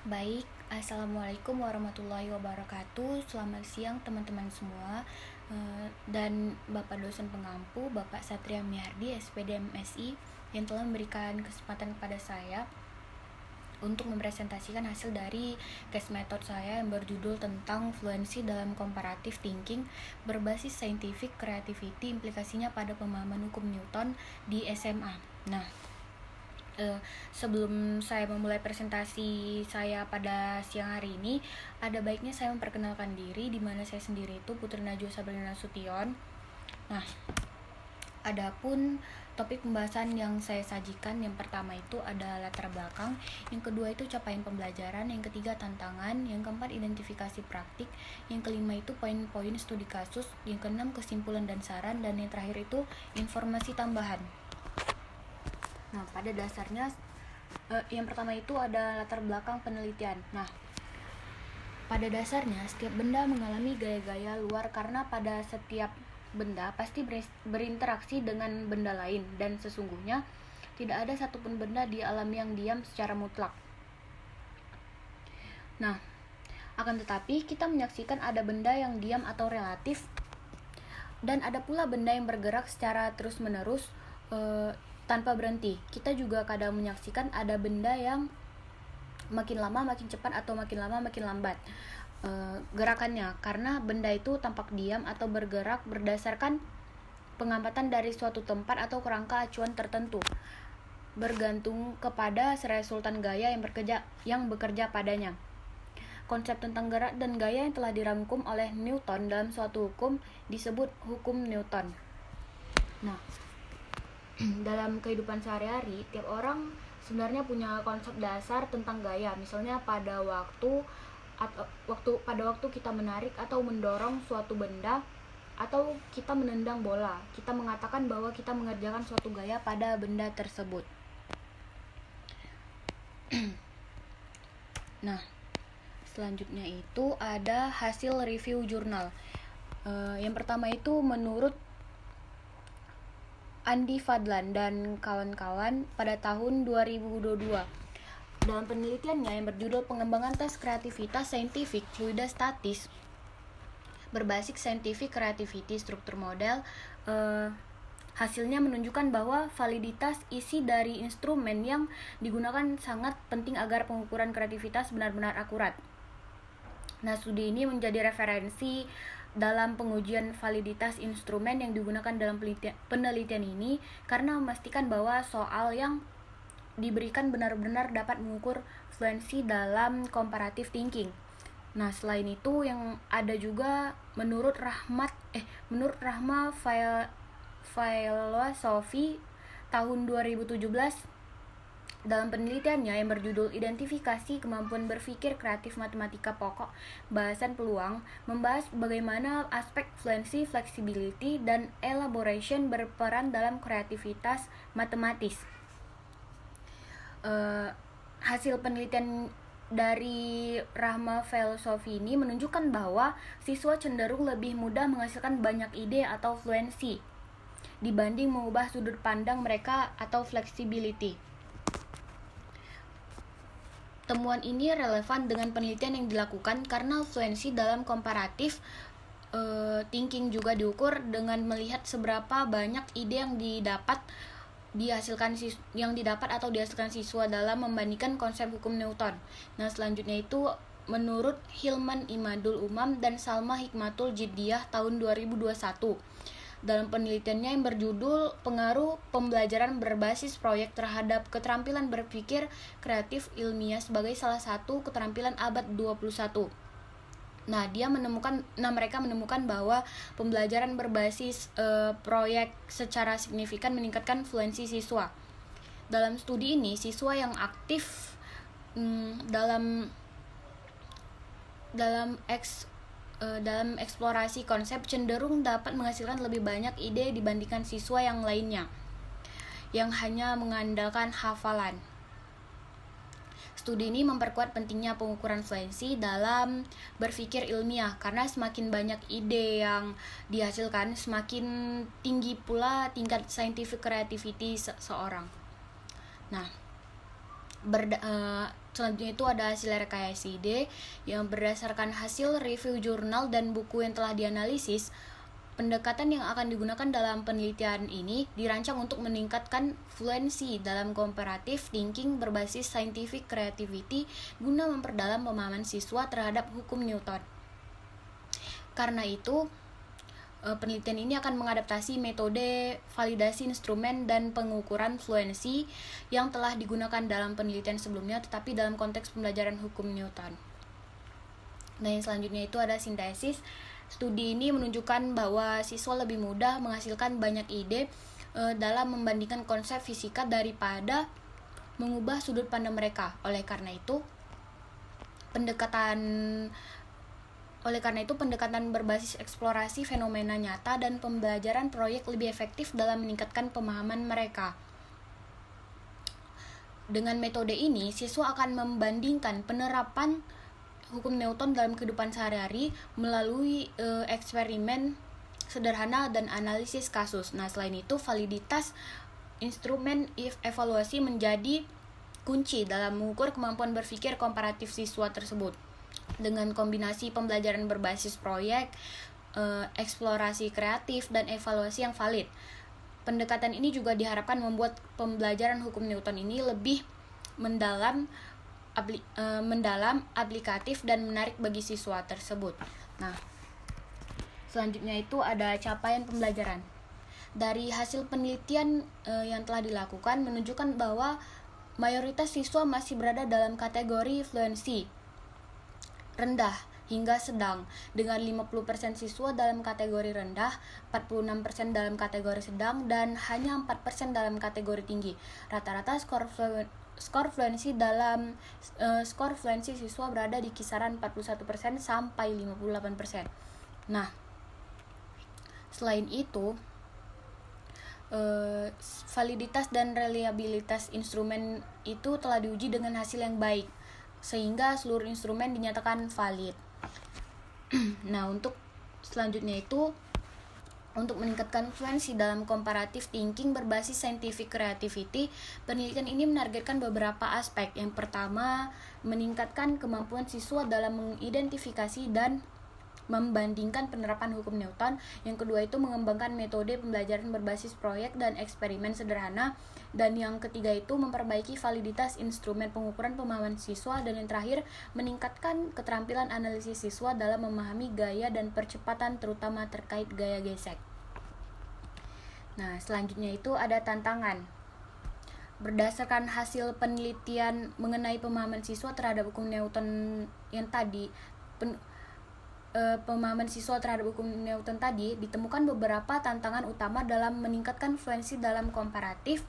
Baik, Assalamualaikum warahmatullahi wabarakatuh. Selamat siang teman-teman semua. Dan Bapak dosen pengampu, Bapak Satria Mihardi, SPD MSI, yang telah memberikan kesempatan kepada saya untuk mempresentasikan hasil dari case method saya yang berjudul tentang fluensi dalam comparative thinking berbasis scientific creativity, implikasinya pada pemahaman hukum Newton di SMA. Nah, sebelum saya memulai presentasi saya pada siang hari ini, ada baiknya saya memperkenalkan diri, di mana saya sendiri itu Putri Najwa Sabrina Nasution. Nah, adapun topik pembahasan yang saya sajikan, yang pertama itu ada latar belakang, yang kedua itu capaian pembelajaran, yang ketiga tantangan, yang keempat identifikasi praktik, yang kelima itu poin-poin studi kasus, yang keenam kesimpulan dan saran, dan yang terakhir itu informasi tambahan. Nah, pada dasarnya yang pertama itu ada latar belakang penelitian. Nah, pada dasarnya setiap benda mengalami gaya-gaya luar karena pada setiap benda pasti berinteraksi dengan benda lain, dan sesungguhnya tidak ada satupun benda di alam yang diam secara mutlak. Nah, akan tetapi kita menyaksikan ada benda yang diam atau relatif, dan ada pula benda yang bergerak secara terus-menerus tanpa berhenti. Kita juga kadang menyaksikan ada benda yang makin lama makin cepat atau makin lama makin lambat gerakannya, karena benda itu tampak diam atau bergerak berdasarkan pengamatan dari suatu tempat atau kerangka acuan tertentu, bergantung kepada resultan gaya yang bekerja padanya. Konsep tentang gerak dan gaya yang telah dirangkum oleh Newton dalam suatu hukum disebut hukum Newton. Nah, dalam kehidupan sehari-hari, tiap orang sebenarnya punya konsep dasar tentang gaya. Misalnya pada waktu kita menarik atau mendorong suatu benda, atau kita menendang bola, kita mengatakan bahwa kita mengerjakan suatu gaya pada benda tersebut. Nah, selanjutnya itu ada hasil review jurnal. Yang pertama itu menurut Andi Fadlan dan kawan-kawan pada tahun 2022. Dalam penelitiannya yang berjudul Pengembangan Tes Kreativitas Saintifik Fluida Statis berbasis Scientific Creativity Struktur Model, hasilnya menunjukkan bahwa validitas isi dari instrumen yang digunakan sangat penting agar pengukuran kreativitas benar-benar akurat. Nah, studi ini menjadi referensi dalam pengujian validitas instrumen yang digunakan dalam penelitian ini, karena memastikan bahwa soal yang diberikan benar-benar dapat mengukur fluensi dalam comparative thinking. Nah, selain itu yang ada juga menurut Rahma Filosofi tahun 2017, dalam penelitiannya yang berjudul Identifikasi Kemampuan Berpikir Kreatif Matematika Pokok Bahasan Peluang, membahas bagaimana aspek fluency, flexibility, dan elaboration berperan dalam kreativitas matematis. Hasil penelitian dari Rahma Filosofi ini menunjukkan bahwa siswa cenderung lebih mudah menghasilkan banyak ide atau fluensi dibanding mengubah sudut pandang mereka atau flexibility. Temuan ini relevan dengan penelitian yang dilakukan karena fluensi dalam komparatif thinking juga diukur dengan melihat seberapa banyak ide yang didapat atau dihasilkan siswa dalam membandingkan konsep hukum Newton. Nah, selanjutnya itu menurut Hilman Imadul Umam dan Salma Hikmatul Jiddiyah tahun 2021. Dalam penelitiannya yang berjudul Pengaruh Pembelajaran Berbasis Proyek Terhadap Keterampilan Berpikir Kreatif Ilmiah sebagai salah satu keterampilan abad 21. Nah, mereka menemukan bahwa pembelajaran berbasis proyek secara signifikan meningkatkan fluensi siswa. Dalam studi ini, siswa yang aktif dalam eksplorasi konsep cenderung dapat menghasilkan lebih banyak ide dibandingkan siswa yang lainnya yang hanya mengandalkan hafalan. Studi ini memperkuat pentingnya pengukuran fluensi dalam berpikir ilmiah, karena semakin banyak ide yang dihasilkan, semakin tinggi pula tingkat scientific creativity seseorang. Nah, Selanjutnya itu ada hasil rekayasa ide yang berdasarkan hasil review jurnal dan buku yang telah dianalisis. Pendekatan yang akan digunakan dalam penelitian ini dirancang untuk meningkatkan fluensi dalam comparative thinking berbasis scientific creativity guna memperdalam pemahaman siswa terhadap hukum Newton. Karena itu, penelitian ini akan mengadaptasi metode validasi instrumen dan pengukuran fluensi yang telah digunakan dalam penelitian sebelumnya, tetapi dalam konteks pembelajaran hukum Newton. Nah, yang selanjutnya itu ada sintesis. Studi ini menunjukkan bahwa siswa lebih mudah menghasilkan banyak ide dalam membandingkan konsep fisika daripada mengubah sudut pandang mereka. Oleh karena itu, pendekatan berbasis eksplorasi fenomena nyata dan pembelajaran proyek lebih efektif dalam meningkatkan pemahaman mereka. Dengan metode ini, siswa akan membandingkan penerapan hukum Newton dalam kehidupan sehari-hari melalui eksperimen sederhana dan analisis kasus. Nah, selain itu, validitas instrumen evaluasi menjadi kunci dalam mengukur kemampuan berpikir komparatif siswa tersebut. Dengan kombinasi pembelajaran berbasis proyek, eksplorasi kreatif, dan evaluasi yang valid, pendekatan ini juga diharapkan membuat pembelajaran hukum Newton ini lebih mendalam, aplikatif, dan menarik bagi siswa tersebut. Nah, selanjutnya itu ada capaian pembelajaran. Dari hasil penelitian yang telah dilakukan menunjukkan bahwa mayoritas siswa masih berada dalam kategori fluensi rendah hingga sedang, dengan 50% siswa dalam kategori rendah, 46% dalam kategori sedang, dan hanya 4% dalam kategori tinggi. Rata-rata skor fluensi siswa berada di kisaran 41% sampai 58%. Nah, selain itu, validitas dan reliabilitas instrumen itu telah diuji dengan hasil yang baik, sehingga seluruh instrumen dinyatakan valid. Nah, untuk selanjutnya itu, untuk meningkatkan fluensi dalam comparative thinking berbasis scientific creativity, penelitian ini menargetkan beberapa aspek. Yang pertama, meningkatkan kemampuan siswa dalam mengidentifikasi dan membandingkan penerapan hukum Newton. Yang kedua itu mengembangkan metode pembelajaran berbasis proyek dan eksperimen sederhana. Dan yang ketiga itu memperbaiki validitas instrumen pengukuran pemahaman siswa. Dan yang terakhir, meningkatkan keterampilan analisis siswa dalam memahami gaya dan percepatan, terutama terkait gaya gesek. Nah, selanjutnya itu ada tantangan. Berdasarkan hasil penelitian mengenai pemahaman siswa terhadap hukum Newton yang tadi, ditemukan beberapa tantangan utama dalam meningkatkan fluensi dalam komparatif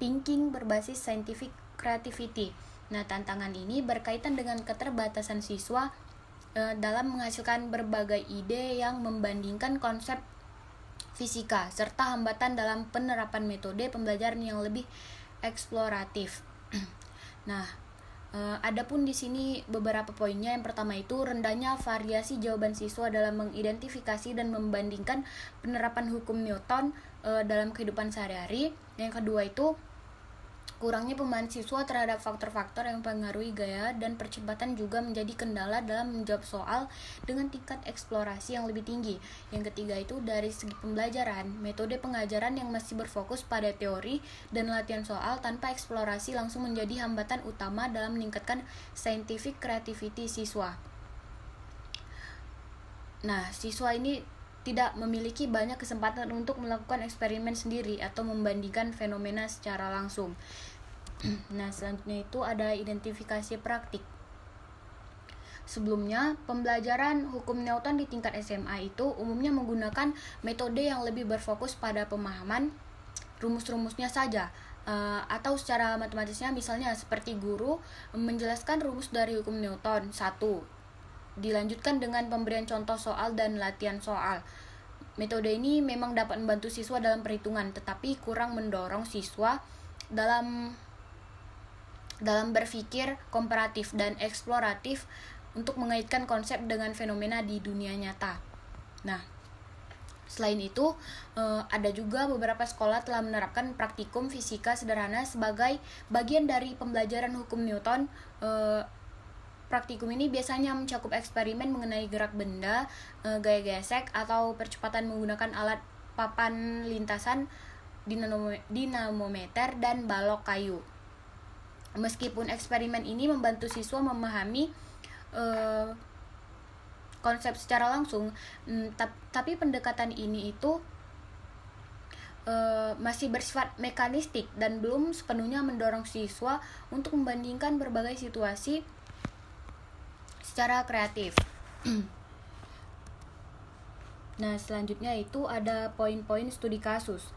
thinking berbasis scientific creativity. Nah, tantangan ini berkaitan dengan keterbatasan siswa dalam menghasilkan berbagai ide yang membandingkan konsep fisika, serta hambatan dalam penerapan metode pembelajaran yang lebih eksploratif. Nah, adapun di sini beberapa poinnya. Yang pertama itu rendahnya variasi jawaban siswa dalam mengidentifikasi dan membandingkan penerapan hukum Newton dalam kehidupan sehari-hari. Yang kedua itu kurangnya pemahaman siswa terhadap faktor-faktor yang mempengaruhi gaya dan percepatan juga menjadi kendala dalam menjawab soal dengan tingkat eksplorasi yang lebih tinggi. Yang ketiga itu dari segi pembelajaran, metode pengajaran yang masih berfokus pada teori dan latihan soal tanpa eksplorasi langsung menjadi hambatan utama dalam meningkatkan scientific creativity siswa. Nah, siswa ini tidak memiliki banyak kesempatan untuk melakukan eksperimen sendiri atau membandingkan fenomena secara langsung. Nah, selanjutnya itu ada identifikasi praktik. Sebelumnya, pembelajaran hukum Newton di tingkat SMA itu umumnya menggunakan metode yang lebih berfokus pada pemahaman rumus-rumusnya saja, atau secara matematisnya, misalnya seperti guru menjelaskan rumus dari hukum Newton 1, dilanjutkan dengan pemberian contoh soal dan latihan soal. Metode ini memang dapat membantu siswa dalam perhitungan, tetapi kurang mendorong siswa dalam berpikir komparatif dan eksploratif untuk mengaitkan konsep dengan fenomena di dunia nyata. Nah, Selain itu, ada juga beberapa sekolah telah menerapkan praktikum fisika sederhana sebagai bagian dari pembelajaran hukum Newton. Praktikum ini biasanya mencakup eksperimen mengenai gerak benda, gaya gesek, atau percepatan menggunakan alat papan lintasan, dinamometer, dan balok kayu. Meskipun eksperimen ini membantu siswa memahami konsep secara langsung, tapi pendekatan ini itu masih bersifat mekanistik dan belum sepenuhnya mendorong siswa untuk membandingkan berbagai situasi secara kreatif. Nah, selanjutnya itu ada poin-poin studi kasus.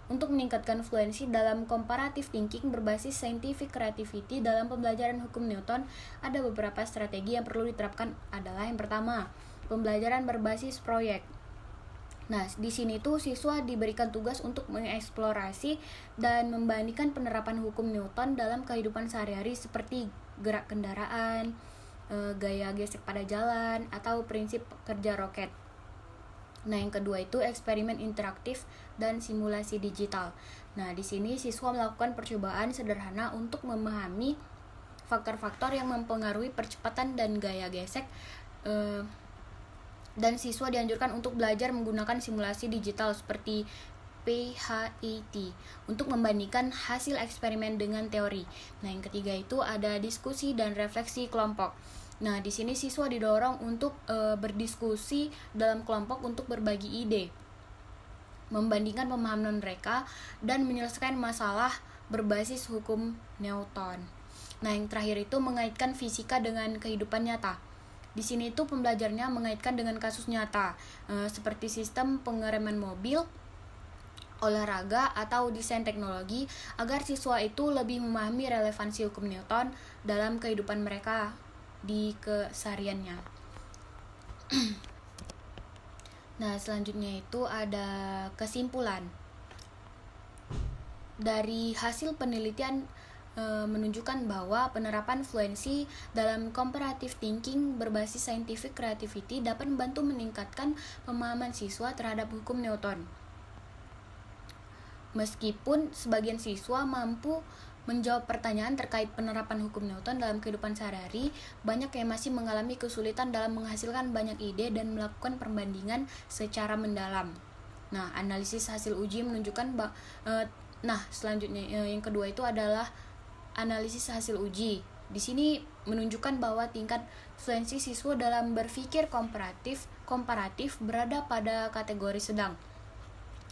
Untuk meningkatkan fluensi dalam comparative thinking berbasis scientific creativity dalam pembelajaran hukum Newton, ada beberapa strategi yang perlu diterapkan. Adalah yang pertama, pembelajaran berbasis proyek. Nah, di sini tuh siswa diberikan tugas untuk mengeksplorasi dan membandingkan penerapan hukum Newton dalam kehidupan sehari-hari seperti gerak kendaraan, gaya gesek pada jalan, atau prinsip kerja roket. Nah, yang kedua itu eksperimen interaktif dan simulasi digital. Nah, di sini siswa melakukan percobaan sederhana untuk memahami faktor-faktor yang mempengaruhi percepatan dan gaya gesek, dan siswa dianjurkan untuk belajar menggunakan simulasi digital seperti PHET untuk membandingkan hasil eksperimen dengan teori. Nah, yang ketiga itu ada diskusi dan refleksi kelompok. Nah, di sini siswa didorong untuk berdiskusi dalam kelompok untuk berbagi ide, membandingkan pemahaman mereka, dan menyelesaikan masalah berbasis hukum Newton. Nah, yang terakhir itu mengaitkan fisika dengan kehidupan nyata. Di sini itu pembelajarnya mengaitkan dengan kasus nyata, seperti sistem pengereman mobil, olahraga, atau desain teknologi, agar siswa itu lebih memahami relevansi hukum Newton dalam kehidupan mereka di kesehariannya. Nah, selanjutnya itu ada kesimpulan. Dari hasil penelitian menunjukkan bahwa penerapan fluensi dalam comparative thinking berbasis scientific creativity dapat membantu meningkatkan pemahaman siswa terhadap hukum Newton. Meskipun sebagian siswa mampu menjawab pertanyaan terkait penerapan hukum Newton dalam kehidupan sehari-hari, banyak yang masih mengalami kesulitan dalam menghasilkan banyak ide dan melakukan perbandingan secara mendalam. Nah, analisis hasil uji menunjukkan selanjutnya yang kedua itu adalah analisis hasil uji. Di sini menunjukkan bahwa tingkat fluensi siswa dalam berpikir komparatif berada pada kategori sedang,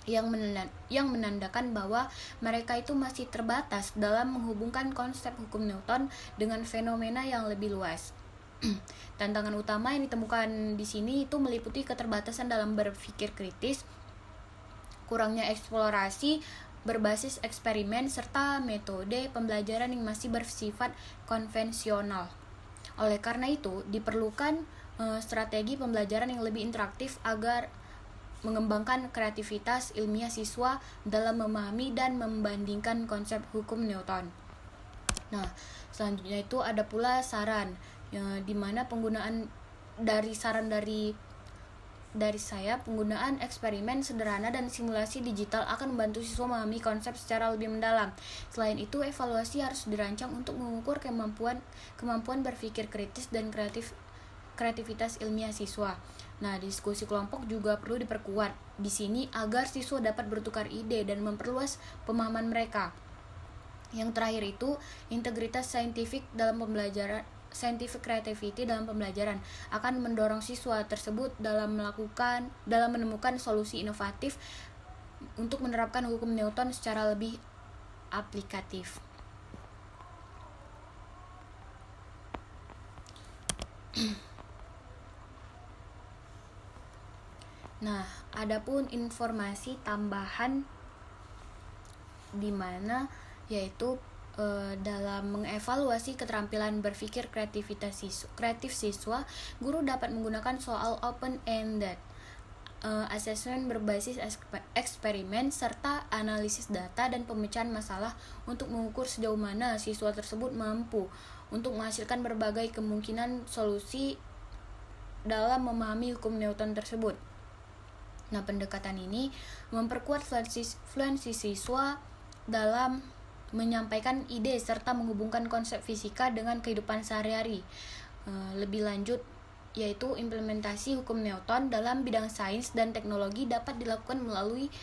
yang menandakan bahwa mereka itu masih terbatas dalam menghubungkan konsep hukum Newton dengan fenomena yang lebih luas. Tantangan utama yang ditemukan di sini itu meliputi keterbatasan dalam berpikir kritis, kurangnya eksplorasi berbasis eksperimen, serta metode pembelajaran yang masih bersifat konvensional. Oleh karena itu, diperlukan strategi pembelajaran yang lebih interaktif agar mengembangkan kreativitas ilmiah siswa dalam memahami dan membandingkan konsep hukum Newton. Nah, selanjutnya itu ada pula saran, di mana penggunaan dari saya, penggunaan eksperimen sederhana dan simulasi digital akan membantu siswa memahami konsep secara lebih mendalam. Selain itu, evaluasi harus dirancang untuk mengukur kemampuan berpikir kritis dan kreativitas ilmiah siswa. Nah, diskusi kelompok juga perlu diperkuat di sini agar siswa dapat bertukar ide dan memperluas pemahaman mereka. Yang terakhir itu integritas scientific creativity dalam pembelajaran akan mendorong siswa tersebut dalam menemukan solusi inovatif untuk menerapkan hukum Newton secara lebih aplikatif. Nah, adapun informasi tambahan di mana yaitu dalam mengevaluasi keterampilan berpikir kreatif siswa, guru dapat menggunakan soal open-ended, assessment berbasis eksperimen, serta analisis data dan pemecahan masalah untuk mengukur sejauh mana siswa tersebut mampu untuk menghasilkan berbagai kemungkinan solusi dalam memahami hukum Newton tersebut. Nah, pendekatan ini memperkuat fluensi siswa dalam menyampaikan ide serta menghubungkan konsep fisika dengan kehidupan sehari-hari. Lebih lanjut, yaitu implementasi hukum Newton dalam bidang sains dan teknologi dapat dilakukan melalui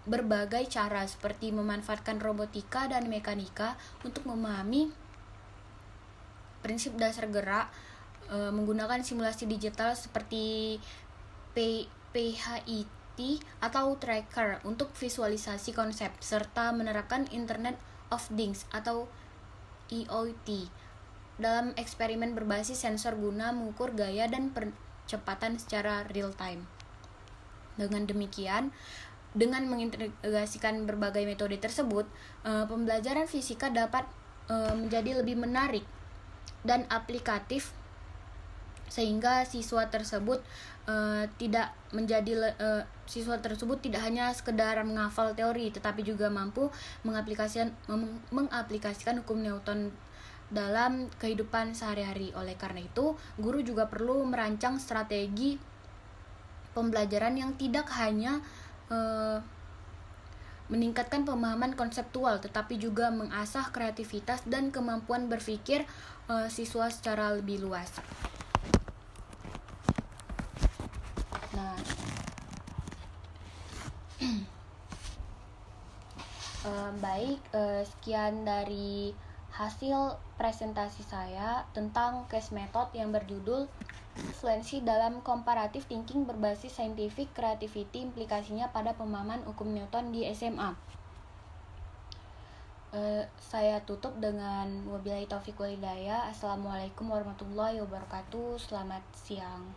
berbagai cara, seperti memanfaatkan robotika dan mekanika untuk memahami prinsip dasar gerak, menggunakan simulasi digital seperti PHIT atau tracker untuk visualisasi konsep, serta menerapkan Internet of Things atau IoT dalam eksperimen berbasis sensor guna mengukur gaya dan percepatan secara real time. Dengan demikian, dengan mengintegrasikan berbagai metode tersebut, pembelajaran fisika dapat menjadi lebih menarik dan aplikatif, sehingga siswa tersebut tidak hanya sekedar menghafal teori, tetapi juga mampu mengaplikasikan hukum Newton dalam kehidupan sehari-hari. Oleh karena itu, guru juga perlu merancang strategi pembelajaran yang tidak hanya meningkatkan pemahaman konseptual, tetapi juga mengasah kreativitas dan kemampuan berpikir siswa secara lebih luas. Nah, baik, sekian dari hasil presentasi saya tentang case method yang berjudul Fluensi dalam Comparative Thinking berbasis Scientific Creativity, implikasinya pada pemahaman hukum Newton di SMA. Saya tutup dengan wabillahi taufiq wal hidayah. Assalamualaikum warahmatullahi wabarakatuh. Selamat siang.